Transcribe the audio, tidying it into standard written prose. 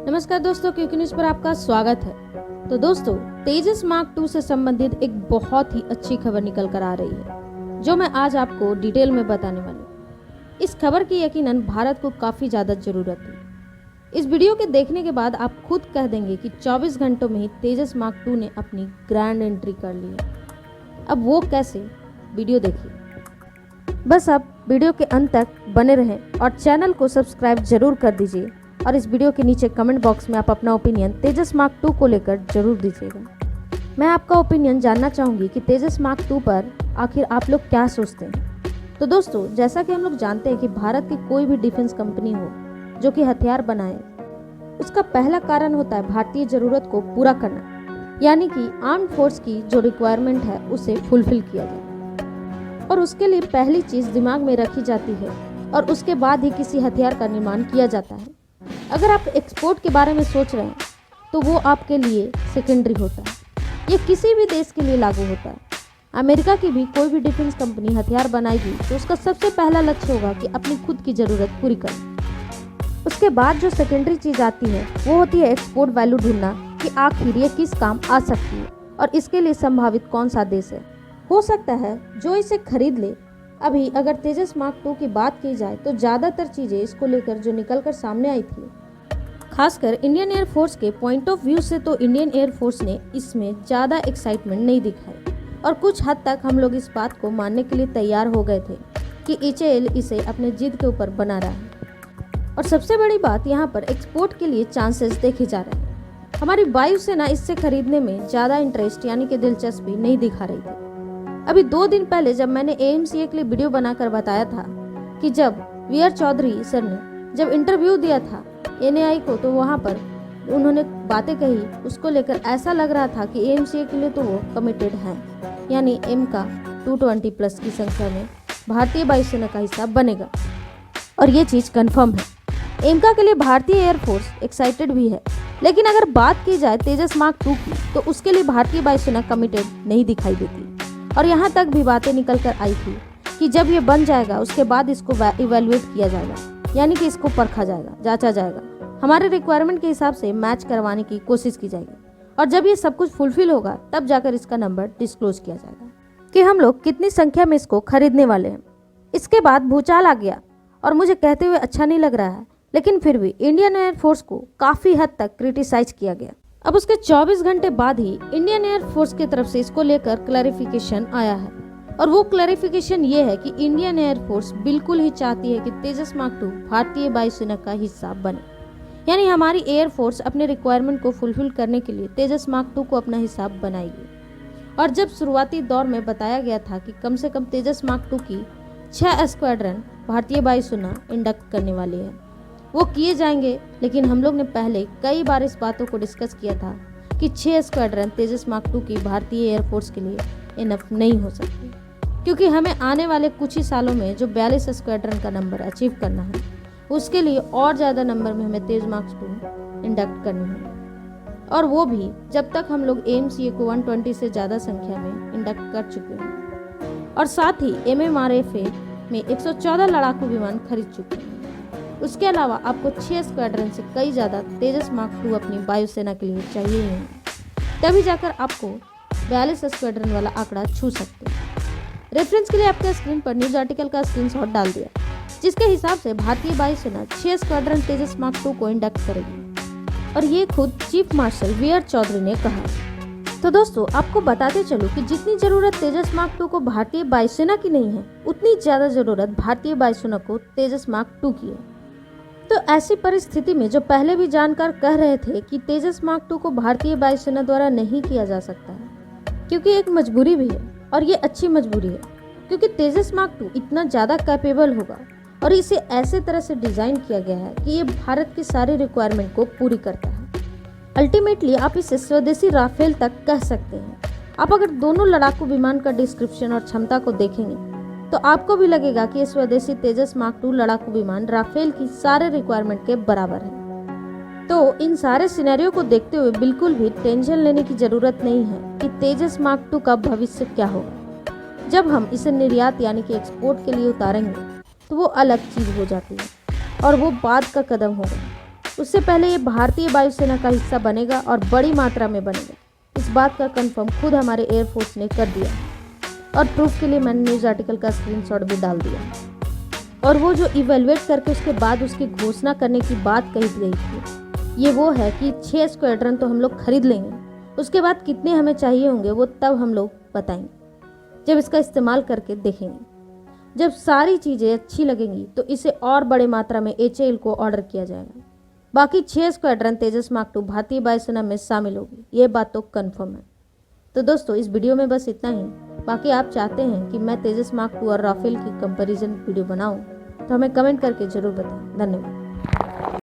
नमस्कार दोस्तों, क्यूकी न्यूज़ पर आपका स्वागत है। तो दोस्तों, तेजस मार्क 2 से संबंधित एक बहुत ही अच्छी खबर निकल कर आ रही है, जो मैं आज आपको डिटेल में बताने वाली हूँ। इस खबर की यकीनन भारत को काफ़ी ज़्यादा ज़रूरत है। इस वीडियो के देखने के बाद आप खुद कह देंगे कि 24 घंटों में ही तेजस मार्क 2 ने अपनी ग्रैंड एंट्री कर ली है। अब वो कैसे, वीडियो देखिए। बस आप वीडियो के अंत तक बने रहें और चैनल को सब्सक्राइब जरूर कर दीजिए। और इस वीडियो के नीचे कमेंट बॉक्स में आप अपना ओपिनियन तेजस मार्क 2 को लेकर जरूर दीजिएगा। मैं आपका ओपिनियन जानना चाहूँगी कि तेजस मार्क 2 पर आखिर आप लोग क्या सोचते हैं। तो दोस्तों, जैसा कि हम लोग जानते हैं कि भारत की कोई भी डिफेंस कंपनी हो जो कि हथियार बनाए, उसका पहला कारण होता है भारतीय ज़रूरत को पूरा करना, यानी कि आर्म फोर्स की जो रिक्वायरमेंट है उसे फुलफिल किया जाए। और उसके लिए पहली चीज़ दिमाग में रखी जाती है और उसके बाद ही किसी हथियार का निर्माण किया जाता है। अगर आप एक्सपोर्ट के बारे में सोच रहे हैं तो वो आपके लिए सेकेंडरी होता है। ये किसी भी देश के लिए लागू होता है। अमेरिका की भी कोई भी डिफेंस कंपनी हथियार बनाएगी तो उसका सबसे पहला लक्ष्य होगा कि अपनी खुद की ज़रूरत पूरी करें। उसके बाद जो सेकेंडरी चीज़ आती है वो होती है एक्सपोर्ट वैल्यू ढूंढना कि आखिर ये किस काम आ सकती है और इसके लिए संभावित कौन सा देश है। हो सकता है जो इसे खरीद ले। अभी अगर तेजस मार्क 2 की बात की जाए तो ज़्यादातर चीज़ें इसको लेकर जो निकल कर सामने आई थी, खासकर इंडियन एयरफोर्स के पॉइंट ऑफ व्यू से, तो इंडियन एयरफोर्स ने इसमें ज़्यादा एक्साइटमेंट नहीं दिखाई और कुछ हद तक हम लोग इस बात को मानने के लिए तैयार हो गए थे कि एचएएल इसे अपने जिद के ऊपर बना रहा है। और सबसे बड़ी बात, यहाँ पर एक्सपोर्ट के लिए चांसेस देखे जा रहे हैं। हमारी वायुसेना इससे खरीदने में ज़्यादा इंटरेस्ट यानी कि दिलचस्पी नहीं दिखा रही थी। अभी 2 दिन पहले जब मैंने एएमसीए के लिए वीडियो बनाकर बताया था कि जब वीआर चौधरी सर ने जब इंटरव्यू दिया था एनआई को, तो वहाँ पर उन्होंने बातें कही, उसको लेकर ऐसा लग रहा था कि एएमसीए के लिए तो वो कमिटेड हैं, यानी एम का 220+ की संख्या में भारतीय वायुसेना का हिस्सा बनेगा। और ये चीज़ कंफर्म है। एमका के लिए भारतीय एयरफोर्स एक्साइटेड भी है। लेकिन अगर बात की जाए तेजस मार्क 2 की, तो उसके लिए भारतीय वायुसेना कमिटेड नहीं दिखाई देती। और यहाँ तक भी बातें निकल कर आई थी कि जब ये बन जाएगा उसके बाद इसको इवेल्युएट किया जाएगा, यानी कि इसको परखा जाएगा, जांचा जाएगा, हमारे रिक्वायरमेंट के हिसाब से मैच करवाने की कोशिश की जाएगी। और जब ये सब कुछ फुलफिल होगा तब जाकर इसका नंबर डिस्क्लोज किया जाएगा कि हम लोग कितनी संख्या में इसको खरीदने वाले हैं। इसके बाद भूचाल आ गया और मुझे कहते हुए अच्छा नहीं लग रहा है, लेकिन फिर भी इंडियन एयरफोर्स को काफ़ी हद तक क्रिटिसाइज किया गया। अब उसके 24 घंटे बाद ही इंडियन एयरफोर्स की तरफ से इसको लेकर क्लैरिफिकेशन आया है। और वो क्लैरिफिकेशन ये है कि इंडियन एयरफोर्स बिल्कुल ही चाहती है कि तेजस मार्क 2 भारतीय वायुसेना का हिस्सा बने, यानी हमारी एयरफोर्स अपने रिक्वायरमेंट को फुलफिल करने के लिए तेजस मार्क 2 को अपना हिस्सा बनाएगी। और जब शुरुआती दौर में बताया गया था कि कम से कम तेजस मार्क 2 की 6 स्क्वाड्रन भारतीय वायुसेना इंडक्ट करने वाली है, वो किए जाएंगे। लेकिन हम लोग ने पहले कई बार इस बातों को डिस्कस किया था कि 6 स्क्वाड्रन तेजस मार्क 2 की भारतीय एयरफोर्स के लिए इनफ नहीं हो सकती, क्योंकि हमें आने वाले कुछ ही सालों में जो 42 स्क्वाड्रन का नंबर अचीव करना है, उसके लिए और ज़्यादा नंबर में हमें तेज मार्क 2 इंडक्ट करनी है। और वो भी जब तक हम लोग एएमसीए को 120 से ज़्यादा संख्या में इंडक्ट कर चुके हैं। और साथ ही एमएमआरएफए में 114 लड़ाकू विमान खरीद चुके हैं। उसके अलावा आपको 6 स्क्वाड्रन से कई ज़्यादा तेजस मार्क 2 अपनी वायुसेना के लिए चाहिए ही, तभी जाकर आपको 42 स्क्वाड्रन वाला आंकड़ा छू सकते हैं। रेफरेंस के लिए आपके स्क्रीन पर न्यूज़ आर्टिकल का स्क्रीनशॉट डाल दिया, जिसके हिसाब से भारतीय वायुसेना 6 स्क्वाड्रन तेजस मार्क 2 को इंडक्ट करेगी। और ये खुद चीफ मार्शल वीआर चौधरी ने कहा। तो दोस्तों, आपको बताते चलो कि जितनी ज़रूरत तेजस मार्क 2 को भारतीय वायुसेना की नहीं है, उतनी ज़्यादा ज़रूरत भारतीय वायुसेना को तेजस मार्क 2 की है। तो ऐसी परिस्थिति में जो पहले भी जानकार कह रहे थे कि तेजस मार्क 2 को भारतीय वायुसेना द्वारा नहीं किया जा सकता है, क्योंकि एक मजबूरी भी है और ये अच्छी मजबूरी है, क्योंकि तेजस मार्क 2 इतना ज़्यादा कैपेबल होगा और इसे ऐसे तरह से डिज़ाइन किया गया है कि ये भारत की सारी रिक्वायरमेंट को पूरी करता है। अल्टीमेटली आप इसे स्वदेशी राफेल तक कह सकते हैं। आप अगर दोनों लड़ाकू विमान का डिस्क्रिप्शन और क्षमता को देखेंगे तो आपको भी लगेगा कि ये स्वदेशी तेजस मार्क 2 लड़ाकू विमान राफेल की सारे रिक्वायरमेंट के बराबर है। तो इन सारे सिनेरियो को देखते हुए बिल्कुल भी टेंशन लेने की ज़रूरत नहीं है कि तेजस मार्क 2 का भविष्य क्या होगा। जब हम इसे निर्यात यानी कि एक्सपोर्ट के लिए उतारेंगे तो वो अलग चीज़ हो जाती है और वो बाद का कदम होगा। उससे पहले ये भारतीय वायुसेना का हिस्सा बनेगा और बड़ी मात्रा में बनेगा। इस बात का कंफर्म खुद हमारे एयरफोर्स ने कर दिया और प्रूफ के लिए मैंने न्यूज़ आर्टिकल का स्क्रीनशॉट भी डाल दिया। और वो जो इवेलुएट करके उसके बाद उसकी घोषणा करने की बात कही गई थी, ये वो है कि 6 स्क्वाड्रन तो हम लोग खरीद लेंगे, उसके बाद कितने हमें चाहिए होंगे वो तब हम लोग बताएंगे, जब इसका इस्तेमाल करके देखेंगे। जब सारी चीज़ें अच्छी लगेंगी तो इसे और बड़े मात्रा में HAL को ऑर्डर किया जाएगा। बाकी 6 स्क्वाड्रन तेजस मार्क 2 भारतीय वायुसेना में शामिल होगी, ये बात तो कंफर्म है। तो दोस्तों इस वीडियो में बस इतना ही। बाकी आप चाहते हैं कि मैं तेजस मार्क 2 और राफेल की कंपैरिजन वीडियो बनाऊं तो हमें कमेंट करके जरूर बताएं। धन्यवाद।